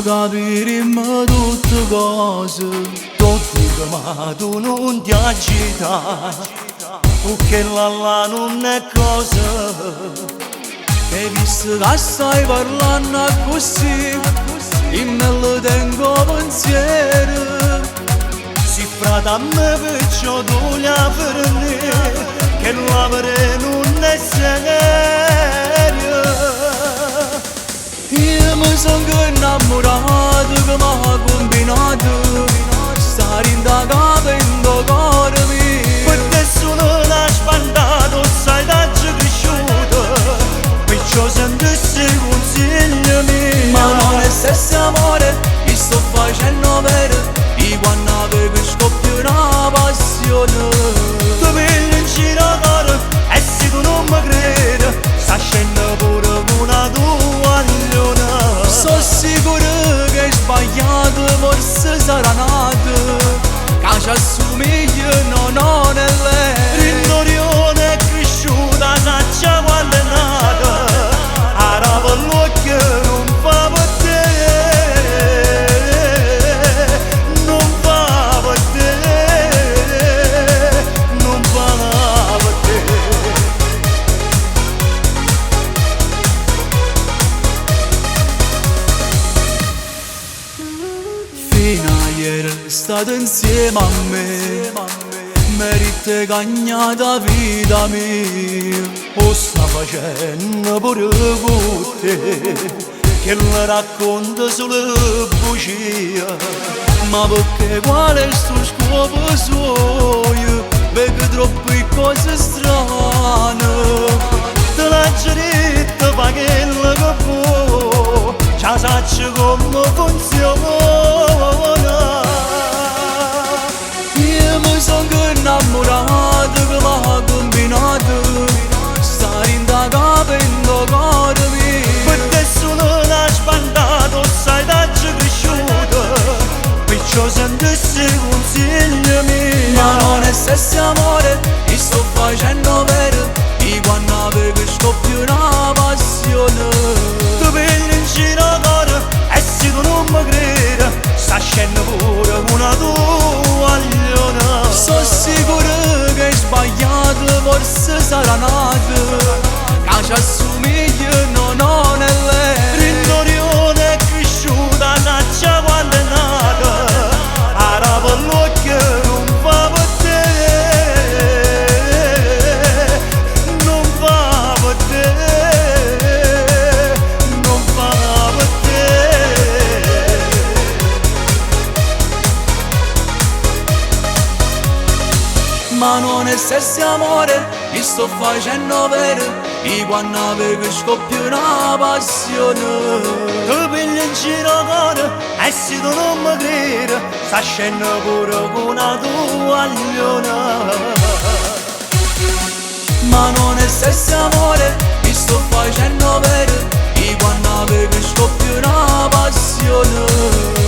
capiremo tutte cose, tutti ma tu non ti agita, perché là non è cosa. E visto che stai parlando così, in me lo tengo pensiero. Si frata me perciò tu la fermi, che l'amore non è serio. Io mi sono innamorato che mi ha combinato, stare in da capo in da cuore mio. Per nessuno l'ha spandato, sai da cresciuto, perciò sentissi il consiglio mio. Ma non è stesso amore, mi sto facendo vero, di quando avevo scoppio una passione. Tu pigli in giro coro, e se tu non mi credi, sta scendendo pure una tua agliona. Sono sicuro che hai sbagliato, forse sarà nato, che ci assomiglia, no, non è lei. Rintorione è cresciuta, saccia quando è nata, ara per l'occhio non fa per te, non fa per te, non fa per te. Fino a ieri è stato insieme a me, merite cagnata vita mia. O sta facendo pure con te, che la racconta solo bugia. Ma perché qual è sto scopo suo? Vedo troppe cose strane. Te la geretta fa che la capo, già saccio come funziona. Io mi sono innamorato che mi ha combinato, stare in da capo in da cuore mio. Per nessuno l'ha spandato, sai da cresciuto, perciò sentissi il consiglio mio. Ma non è stesso amore, mi sto facendo vero, di quando avevo scoppio una passione. Tu pigli in giro coro, e se tu non mi credi, sta scendendo pure una tua agliona. Sono sicuro che hai sbagliato, forse sarà nato, che ci assomiglia, no, non è lei. Rintorione è cresciuta, saccia quando è nata, ara per l'occhio non fa per te, non fa per te, non fa per te. Ma non è stesso amore, mi sto facendo vero, di quando avevo scoppio una passione. Tu pigli in giro coro, e se tu non mi credi, sta scendendo pure con una tua agliona. Ma non è stesso amore, mi sto facendo vero, di quando avevo scoppio una passione.